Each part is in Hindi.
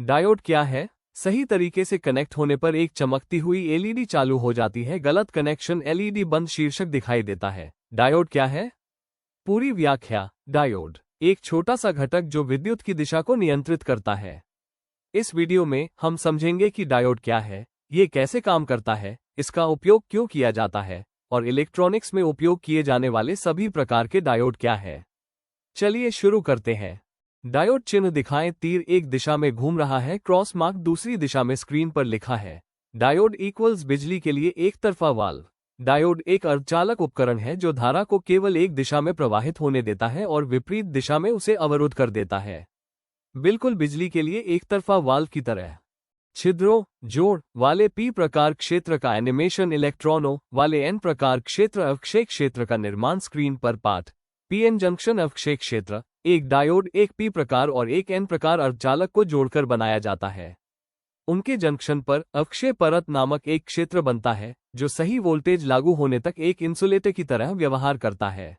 डायोड क्या है? सही तरीके से कनेक्ट होने पर एक चमकती हुई एलईडी चालू हो जाती है, गलत कनेक्शन एलईडी बंद शीर्षक दिखाई देता है। डायोड क्या है? पूरी व्याख्या। डायोड एक छोटा सा घटक जो विद्युत की दिशा को नियंत्रित करता है। इस वीडियो में हम समझेंगे कि डायोड क्या है, ये कैसे काम करता है, इसका उपयोग क्यों किया जाता है और इलेक्ट्रॉनिक्स में उपयोग किए जाने वाले सभी प्रकार के डायोड क्या है। चलिए शुरू करते हैं। डायोड चिन्ह दिखाएं। तीर एक दिशा में घूम रहा है, क्रॉस मार्क दूसरी दिशा में स्क्रीन पर लिखा है। डायोड इक्वल्स बिजली के लिए एक तरफा वाल्व। डायोड एक अर्धचालक उपकरण है जो धारा को केवल एक दिशा में प्रवाहित होने देता है और विपरीत दिशा में उसे अवरुद्ध कर देता है, बिल्कुल बिजली के लिए एक तरफा वाल्व की तरह। छिद्रों जोड़ वाले पी प्रकार क्षेत्र का एनिमेशन, इलेक्ट्रॉनों वाले एन प्रकार क्षेत्र अवक्षय क्षेत्र का निर्माण। स्क्रीन पर पाठ पीएन जंक्शन अवक्षय क्षेत्र। एक डायोड एक पी प्रकार और एक एन प्रकार अर्धचालक को जोड़कर बनाया जाता है। उनके जंक्शन पर अवक्षय परत नामक एक क्षेत्र बनता है जो सही वोल्टेज लागू होने तक एक इंसुलेटर की तरह व्यवहार करता है।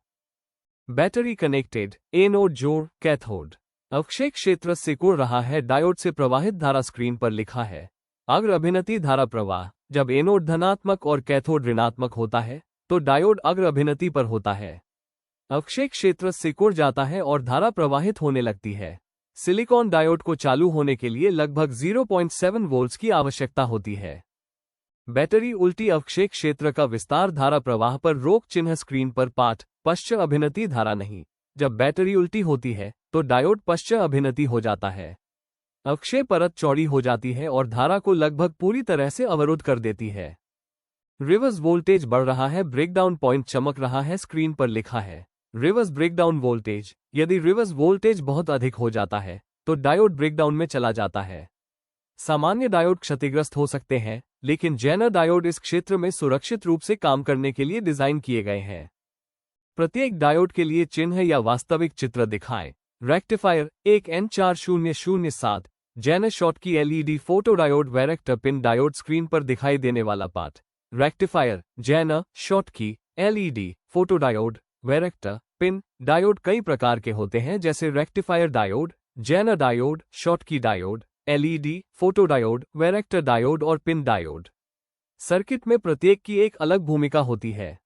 बैटरी कनेक्टेड एनोड जोड़ कैथोड। अवक्षय क्षेत्र सिकुड़ रहा है, डायोड से प्रवाहित धारा स्क्रीन पर लिखा है। अग्र अभिनति धारा प्रवाह। जब एनोड धनात्मक और कैथोड ऋणात्मक होता है तो डायोड अग्र अभिनति पर होता है। अवक्षय क्षेत्र सिकुड़ जाता है और धारा प्रवाहित होने लगती है। सिलिकॉन डायोड को चालू होने के लिए लगभग 0.7 वोल्ट्स की आवश्यकता होती है। बैटरी उल्टी अवक्षय क्षेत्र का विस्तार धारा प्रवाह पर रोक चिन्ह। स्क्रीन पर पाठ पश्च अभिनति धारा नहीं। जब बैटरी उल्टी होती है तो डायोड पश्च अभिनति हो जाता है। अवक्षय परत चौड़ी हो जाती है और धारा को लगभग पूरी तरह से अवरुद्ध कर देती है। रिवर्स वोल्टेज बढ़ रहा है, ब्रेकडाउन पॉइंट चमक रहा है। स्क्रीन पर लिखा है रिवर्स ब्रेकडाउन वोल्टेज। यदि रिवर्स वोल्टेज बहुत अधिक हो जाता है तो डायोड ब्रेकडाउन में चला जाता है। सामान्य डायोड क्षतिग्रस्त हो सकते हैं, लेकिन जेनर डायोड इस क्षेत्र में सुरक्षित रूप से काम करने के लिए डिजाइन किए गए हैं। प्रत्येक डायोड के लिए चिन्ह या वास्तविक चित्र दिखाएं। रेक्टिफायर एक N4007 Zener Schottky LED photodiode varactor pin diode. Screen पर दिखाई देने वाला पाठ rectifier Zener Schottky LED photodiode varactor pin diode कई प्रकार के होते हैं, जैसे rectifier diode, Zener diode, Schottky diode, LED photodiode, varactor diode और पिन डायोड। सर्किट में प्रत्येक की एक अलग भूमिका होती है।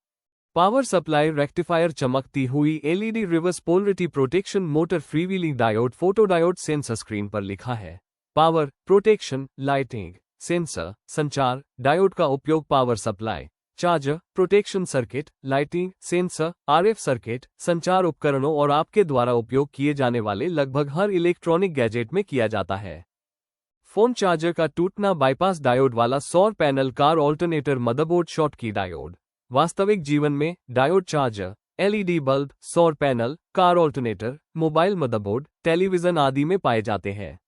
पावर सप्लाई रेक्टिफायर चमकती हुई LED reverse polarity protection motor freewheeling diode photodiode sensor. Screen पर लिखा है पावर प्रोटेक्शन लाइटिंग सेंसर संचार डायोड का उपयोग power supply, charger, protection circuit, lighting, sensor, RF circuit, संचार उपकरणों और आपके द्वारा उपयोग किए जाने वाले लगभग हर इलेक्ट्रॉनिक गैजेट में किया जाता है। फोन चार्जर का टूटना बाईपास डायोड वाला सौर panel, car alternator, motherboard Schottky diode. वास्तविक जीवन में डायोड चार्जर, एलईडी बल्ब, सौर panel, car alternator, mobile motherboard, television आदि में पाए जाते हैं।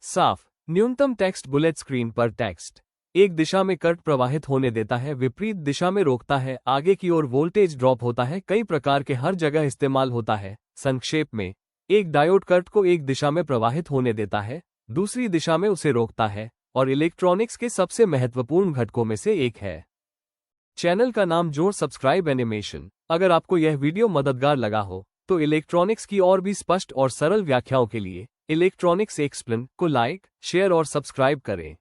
साफ न्यूनतम टेक्स्ट बुलेट। स्क्रीन पर टेक्स्ट एक दिशा में करंट प्रवाहित होने देता है, विपरीत दिशा में रोकता है, आगे की ओर वोल्टेज ड्रॉप होता है, कई प्रकार के हर जगह इस्तेमाल होता है। संक्षेप में एक डायोड करंट को एक दिशा में प्रवाहित होने देता है, दूसरी दिशा में उसे रोकता है और इलेक्ट्रॉनिक्स के सबसे महत्वपूर्ण घटकों में से एक है। चैनल का नाम जोड़ सब्सक्राइब एनिमेशन। अगर आपको यह वीडियो मददगार लगा हो तो इलेक्ट्रॉनिक्स की और भी स्पष्ट और सरल व्याख्याओं के लिए इलेक्ट्रॉनिक्स एक्सप्लेन को लाइक, शेयर और सब्सक्राइब करें।